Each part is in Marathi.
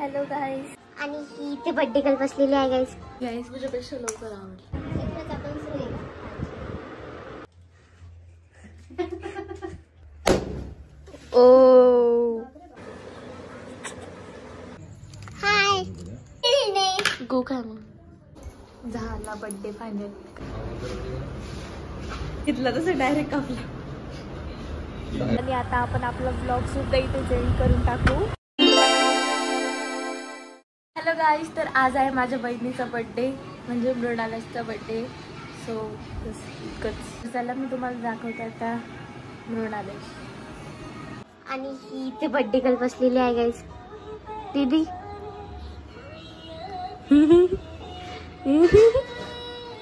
हॅलो गाईस. आणि ही इथे बर्थडे गर्ल बसलेली आहे गाईस. गाईस तुझ्यापेक्षा लवकर आवडली. ओ हाय. गो काय मग झाला बर्थडे फायनल. तिथला तसं डायरेक्ट कापला. आणि आता आपण आपला ब्लॉग सुद्धा इथे जॉईन करून टाकू. हॅलो गाईस, तर आज आहे माझ्या बहिणीचा बर्थडे म्हणजे मृणालचा बर्थडे. सो इतकंच. चला मी तुम्हाला दाखवते आता मृणालश. आणि ही इथे बर्थडे गर्ल बसलेली आहे गाईस. दीदी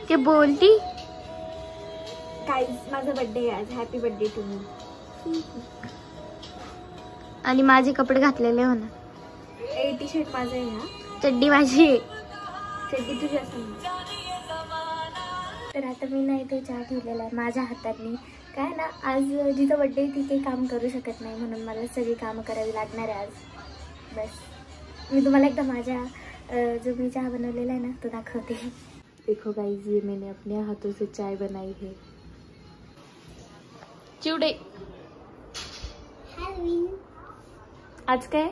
ते बोलती गाईस माझा बर्थडे आज. Happy birthday to me. आणि माझे कपडे घातलेले हो ना. टी शर्ट माझं आहे ना. चड्डी माझी आहे. चड्डी तुझी असेल. तर आता मी ना इथे चहा ठेवलेला आहे माझ्या हाताने. काय ना आज जिथं बर्थडे ती काही काम करू शकत नाही म्हणून मला सगळी कामं करावी लागणार आहे आज. बस मी तुम्हाला एकदा माझ्या जो मी चहा बनवलेला आहे ना तो दाखवते. देखो गाइस, ये मैंने अपने हाथों से चाय बनाई है. चिवडे. आज काय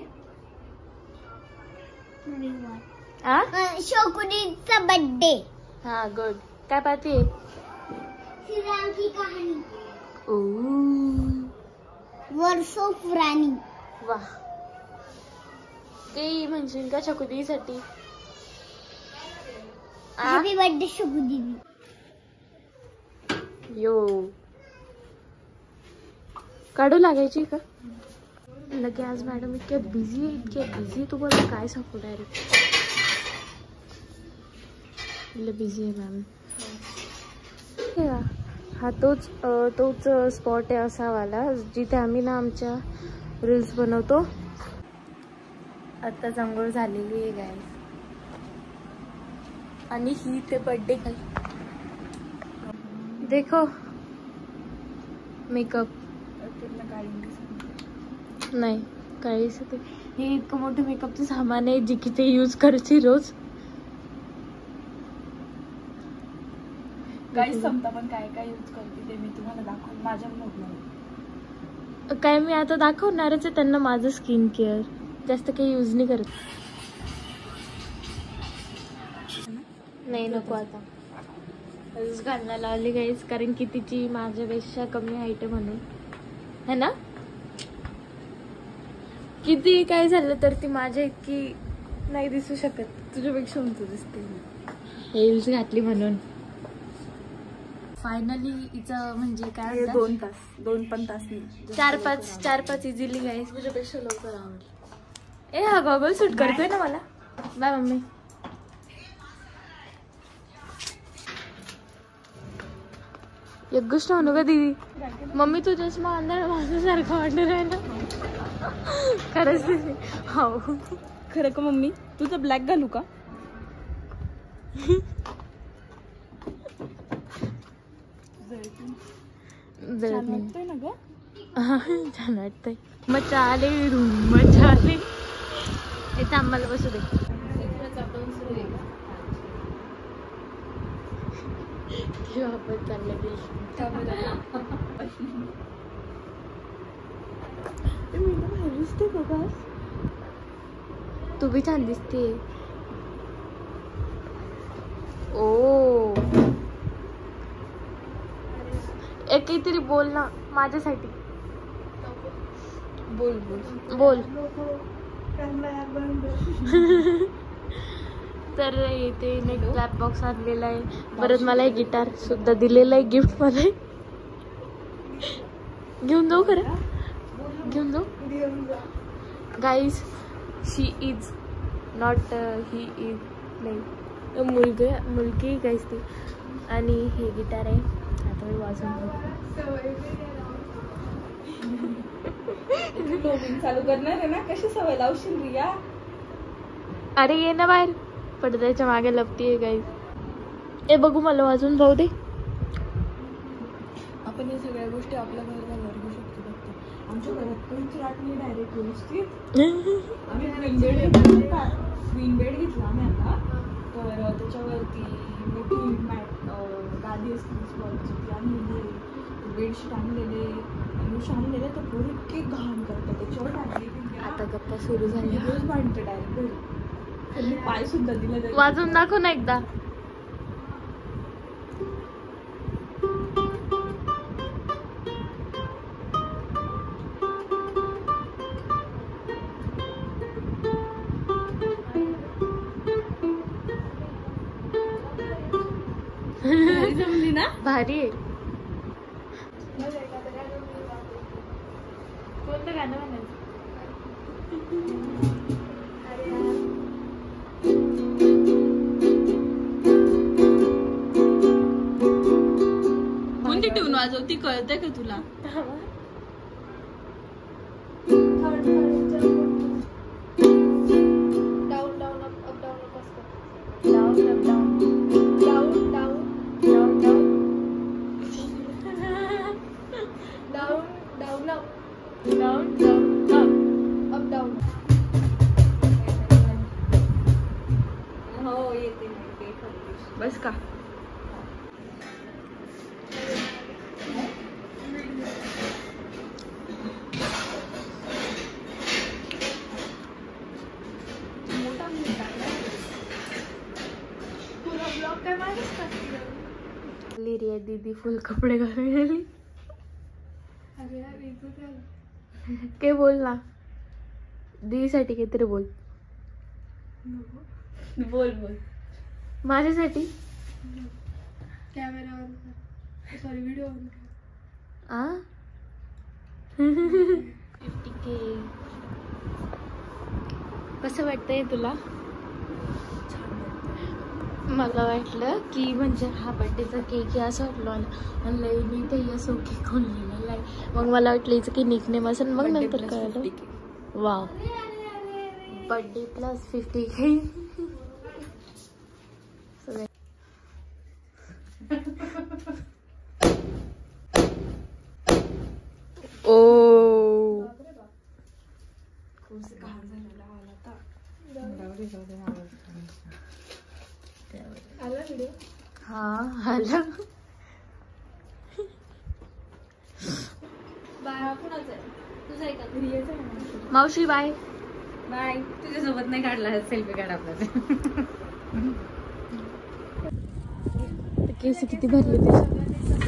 शोकुनीचा बर्थडे. हा गुड. काय पाहते. श्रीराम की कहाणी. वर्षो पुराणी. वाह. काही म्हणशील का शकुनीसाठी. हॅपी बर्थडे शोकू दीदी. यो काढू लागायची का लगे. आज मॅडम इतक्या बिझी तुम्हाला काय सांगू. डायरेक्ट बिझी आहे मॅम. हा तोच स्पॉट आहे असा वाला जिथे आम्ही ना आमच्या रील्स बनवतो. आता अंघोळ झालेली आहे गाईस. आणि ही ते बर्थडे देखो मेकअप नाही काहीच. हे इतकं मोठं मेकअपचं सामान आहे जे की ते यूज करायची रोज. गाईस समता पण काय काय यूज करते ते मी तुम्हाला दाखवून माझ्या ब्लॉगमध्ये. काय मी आता दाखवणारच आहे त्यांना माझं स्किन केअर. जास्त काही यूज नाही करत. नाही नको आता यूज घालण्याला लावली गाईस कारण की तिची माझ्यापेक्षा कमी हाईट आहे म्हणून है ना. किती काय झालं तर ती माझ्या इतकी नाही दिसू शकत. तुझ्यापेक्षा उंच दिसते. हिल्स घातली म्हणून. फायनली हिचं म्हणजे काय 2 तास 2 पण तास नाही 4-5 इझिली गाईस. तुझ्यापेक्षा लवकर आवडली. ए हा गॉगल सूट करतोय ना मला. Bye mummy. एक गोष्ट म्हणू का दीदी. मम्मी तू चष्मा अंधार माझ्यासारखं वाटलं आहे ना. खरंच दीदी. हो खरं का मम्मी. तुझं ब्लॅक घालू का. वाटतंय ना ग. छान वाटतंय. मजा आले रूम मजा आले. इथे आम्हाला बसू दे. आपण चालले दिसते बघा. तू बी छान दिसते. ओ एक काहीतरी बोल ना माझ्यासाठी. बोल बोल. तर इथे एक क्लॅप बॉक्स आणलेला आहे. परत मला एक गिटार सुद्धा दिलेला आहे गिफ्ट मध्ये. घेऊन जाऊ खरं. घेऊन जाऊ guys. She is not he is नाही मुलगी गाईज ती. आणि हे गिटार आहे. आता मी वाजवून चालू करणार आहे ना. कशी सवय लावशील रिया. अरे ये ना बाहेर. पडद्याच्या मागे लपतीये गाईज. ए बघू मला वाजून भाऊ दे. आपण या सगळ्या गोष्टी आपल्या घरात घेऊ शकतो. आमच्या घरात काहीच राहत नाही डायरेक्ट व्यवस्थित. आम्ही क्वीन बेड घेतला आम्ही आता. तर त्याच्यावरती मोठी गादी असते ती आणलेली, बेडशीट आणलेले, अनुष आणलेले. तर पोरं इतके घाण करतात त्याच्यावर टाकली. आता गप्पा सुरू झाल्या. रोज भांडते डायरेक्ट घरी. त्यांनी पाय सुद्धा दिला. वाजून दाखव ना एकदा. जमली ना. भारी आहे. कोणतं गाणं म्हणायचं? कोणती ट्यून वाजवती कळतंय का तुला? हो येते. बस का? रिया दीदी फुल कपडे घालून गेली. काय बोल ना दीदीसाठी काहीतरी बोल. बोल बोल. माझ्यासाठी कॅमेरा सॉरी व्हिडिओ आ कसं वाटतंय तुला? मला वाटलं की म्हणजे हा बर्थडेचा केक आहे असं वाटलं आणि ते असं केक कोण लिहिलेला आहे. मग मला वाटलं हिचं की निकनेम असेल. मग नंतर कळलं वाव बर्थडे प्लस 50K. ओ हा आला. मावशी बाय बाय. तुझ्यासोबत नाही काढला सेल्फी काढ आपला. केस किती भरले ते.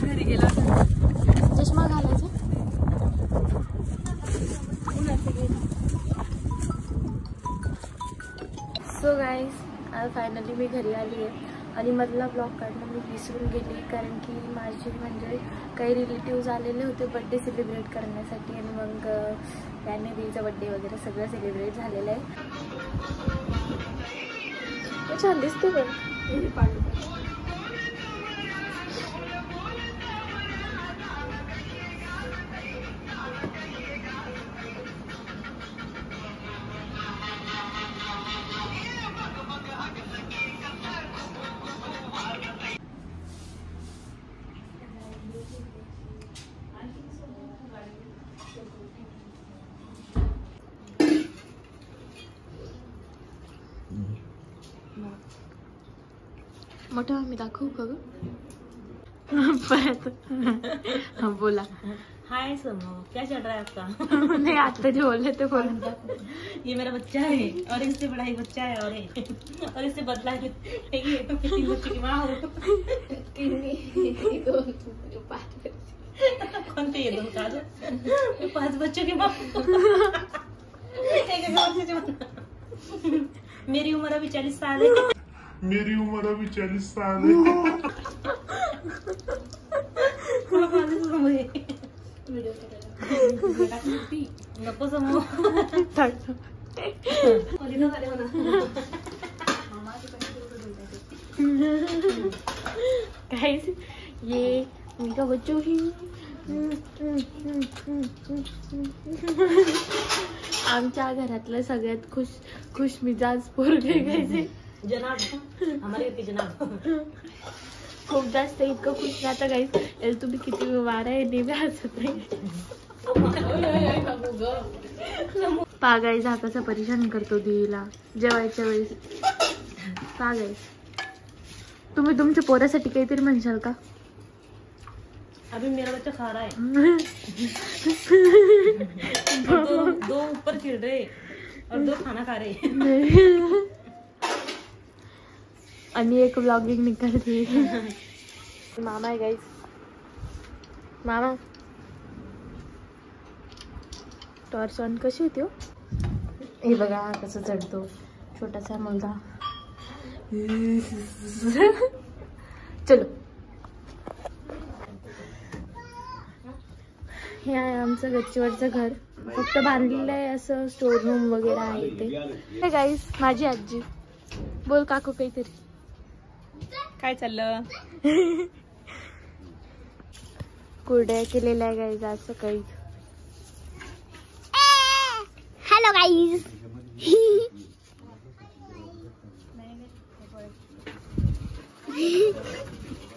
घरी गेला चष्मा घालायचा. सो गाईज फायनली मी घरी आली आहे आणि मधला ब्लॉग काढणं मी विसरून गेली कारण की माझे म्हणजे काही रिलेटिव्ज आलेले होते बड्डे सेलिब्रेट करण्यासाठी आणि मग त्याने दीदीचा बड्डे वगैरे सगळं सेलिब्रेट झालेलं आहे. छान दिसते पण. मोठा मी दाखवू का ग? हाँ बोला. हाय समो, क्या चल रहा है आपका? नहीं आता जो बोले तो बोल. ये मेरा बच्चा है और इससे बड़ा एक बच्चा है और इससे बदला है. तीन बच्चे की माँ हो. कौन थे ये दोनों का? 5 बच्चों की माँ. मेरी उम्र अभी 40 साल है. मेरी उम्र अभी 40 साल है. नको समो. गाइस ये उनका बच्चों ही आमच्या घरातलं सगळ्यात खुश मिजाज पोरगे गायचे. जनाब हमारे इतने जनाब खूप जास्त इतकं खुश राहतं गाईस. तुम्ही किती वारा आहे नेहमी हसत नाही. पागाई हा कसा परेशान करतो दिवीला जेवायच्या वेळेस. पागाई तुम्ही तुमच्या पोरासाठी काहीतरी म्हणशाल का? अभी मेरा बच्चा खा रहा है. दो ऊपर खेल रहे और दो खाना खा रहे. आणि एक व्लॉगिंग निघाली. मामा आहे गाईस. मामा टॉर्च ऑन कशी होती हो? हे बघा कसं चढतो छोटासा मुलगा. चलो. हे आहे आमचं गच्चीवरचं घर. फक्त बांधलेलं आहे असं स्टोर रूम वगैरे आहे ते. गाईस माझी आजी. बोल काकू काहीतरी. काय चाललं? कुरड्या केलेल्या आहे गाईज आज सकाळी. Hello guys.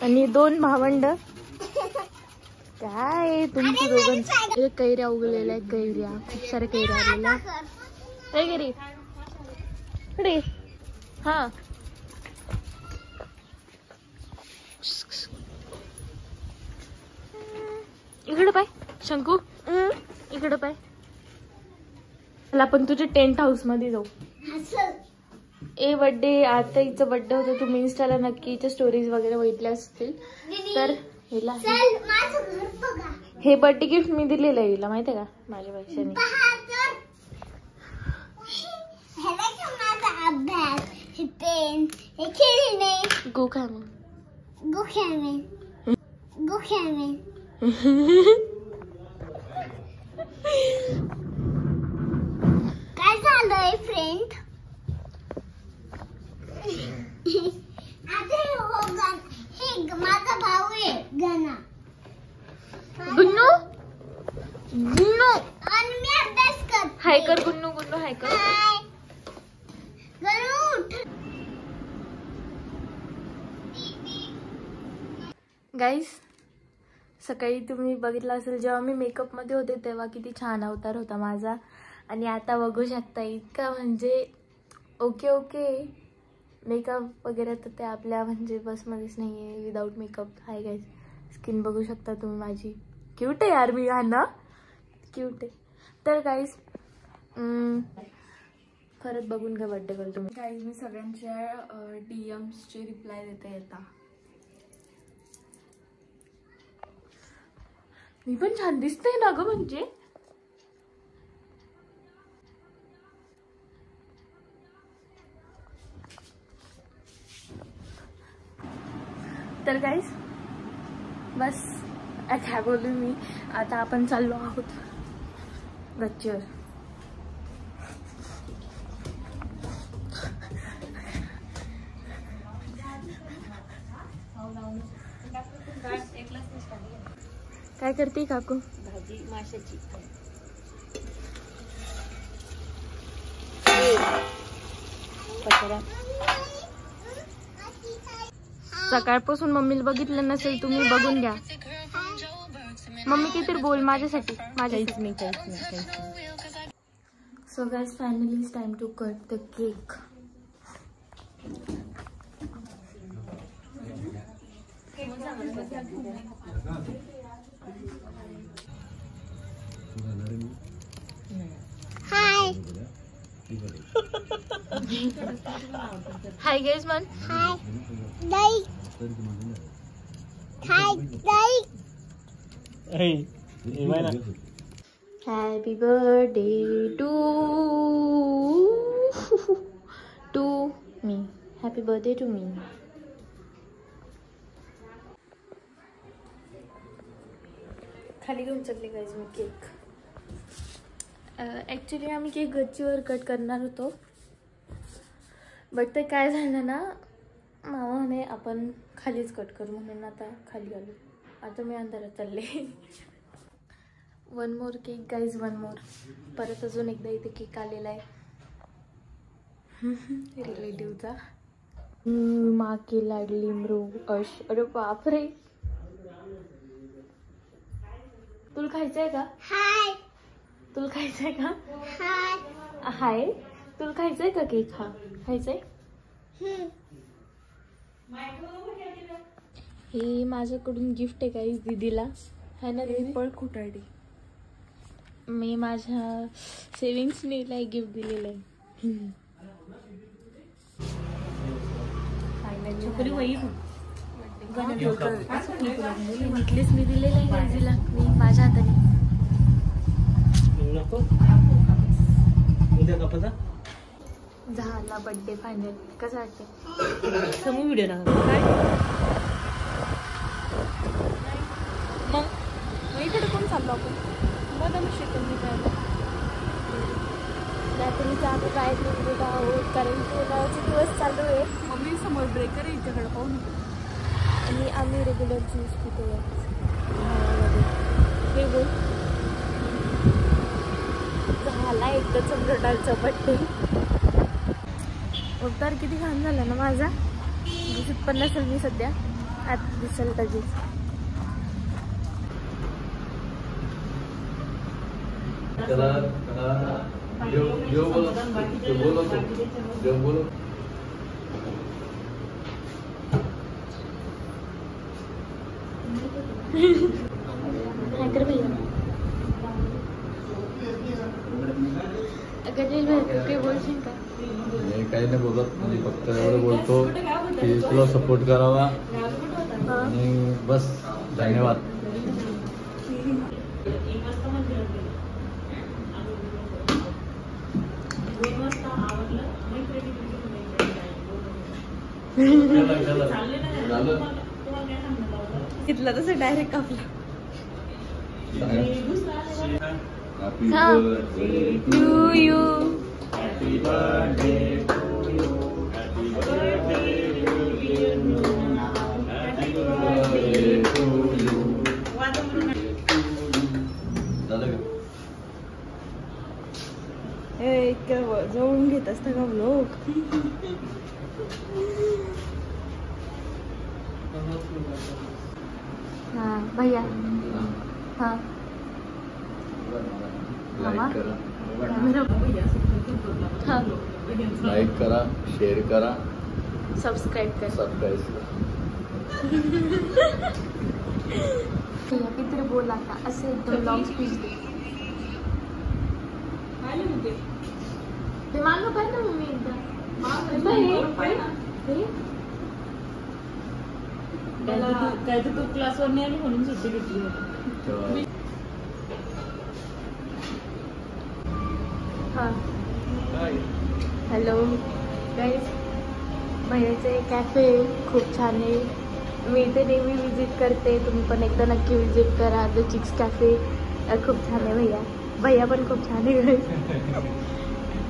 आणि 2 भावंड. काय तुमची दोघांची कैऱ्या उगलेल्या आहेत. कैऱ्या खूप साऱ्या कैऱ्या आलेल्या. काय कैरी रे? हा इकडे पाय शंकू. इकडे पाय. चला आपण तुझ्या टेंट हाऊस मध्ये जाऊ. ए बर्थडे आता हिचा बर्थडे होता. तुम्ही इंस्टाला नक्की हिच्या स्टोरीज वगैरे बघितल्या असतील तर. हिला हे बर्थडे गिफ्ट मी दिलेलं आहे हिला माहिती आहे का माझ्या पैशाने. गो खा मग. काय झालंय फ्रेंड? माझा भाऊ आहे गणा. गुन्नू गुन्नू आणि मी अभ्यास करते. हाय कर गुन्नू. गुन्नू हाय कर. गाईस सकाळी तुम्ही बघितलं असेल जेव्हा मी मेकअपमध्ये होते तेव्हा किती छान अवतार होता माझा. आणि आता बघू शकता इतका म्हणजे ओके ओके मेकअप वगैरे तर ते आपल्या म्हणजे बसमध्येच नाही आहे. Without makeup. Hi guys skin बघू शकता तुम्ही माझी. क्यूट आहे यार मी. हा ना क्यूट आहे. तर गाईज खरंच बघून घ्या बर्थडे गर्ल तुम्ही. गाईज मी सगळ्यांच्या DMsचे रिप्लाय देते आता. मी पण छान दिसते ना ग म्हणजे. तर गाईज बस काय बोलू मी. आता आपण चाललो आहोत गच्चीवर. काय करते काकू? भाजी माशाची. सकाळपासून मम्मीला बघितलं नसेल तुम्ही बघून घ्या. मम्मी काहीतरी बोल माझ्यासाठी. माझ्याच नाही काही. So guys finally it's time to cut the cake. Hi. Hi guys मन. हाय. दही. हाय दही. Happy birthday to me. Happy birthday to me. खाली घेऊन चालले गाईज मी केक. ॲक्च्युली आम्ही केक गच्चीवर कट करणार होतो बट ते काय झालं ना मामा म्हणे आपण खालीच कट करू म्हणून आता खाली आलो. आता मी अंधारात चालले. One more cake guys one more. परत अजून एकदा इथे केक आलेला आहे रिलेटिव्हचा. माँ की लाडली मृग अश. अरे बापरे तुला खायचंय का? हाय तुला खायचंय का? हाय हाय. तुला खायचंय का केक? हा खायचंय. हे माझ्याकडून गिफ्ट आहे गाईस दीदीला, है ना दीदी? पळ खुटाडी. मी माझ्या सेविंग्सने गिफ्ट दिलेलं आहे. छोकरी वही नेकलेस मी दिलेलं आहे गाईजीला, मी माझ्या हाताने. झाला बर्थडे फायनल. कसं वाटतं? समोर व्हिडिओ टाका काय मग इकडे कोण चाललो आपण? बदल शिकून काय तुम्ही जातो काय आहोत, कारण की उन्हाळ्याचे दिवस चालू आहे. मम्मी समोर ब्रेकर आहे इच्याकडे पाहून. आणि आम्ही रेग्युलर ज्यूस पितो उन्हाळ्यामध्ये. हे बोल झाला एकच सम्राटाचा बड्डे. तर किती घाण झाला ना माझा. दिसत पण नसेल मी सध्या, आता दिसेल लगेच. काय कर भैया गणेश भाई काही बोलशील का? मी काही नाही बोलत, मी फक्त एवढं बोलतो की तुला सपोर्ट करावा आणि बस. धन्यवाद. तिथला तसं डायरेक्ट कापला. Happy हाँ. birthday to you. Happy birthday to you. Happy birthday to you. Happy birthday to you. झालं का? इतकं जवळून घेत असता का लोक? हाँ भैया. हाँ लाईक करा, हाँ लाईक करा, शेअर करा, सबस्क्राईब कर. सबस्क्राईब करा. किती बोल आता असे एकदम लॉंग स्पीच दे. ते मागं पाहिजे ना मम्मी एकदा. काय तर तू क्लासवर नाही आली म्हणून सुट्टी घेतली होती. तेव्हा हां हॅलो गाईज. भैयाचे कॅफे खूप छान आहे. मी इथे नेहमी विजिट करते, तुम्ही पण एकदा नक्की विजिट करा. द चिक्स कॅफे खूप छान आहे. भैया पण खूप छान आहे.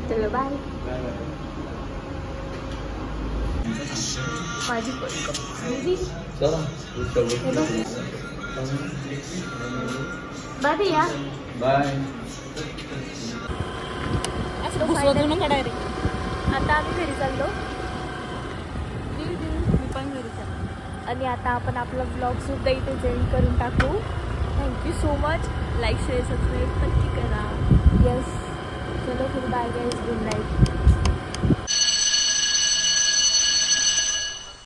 चलो बाय. माझी चला बाय भैया. बाय. आता आम्ही घरी चाललो. मी पण घरी चालले. आणि आता आपण आपला ब्लॉग सुद्धा इथे एंड करून टाकू. Thank you so much. Like share subscribe नक्की करा. येस चलो फिर बाय गाइस. Good night.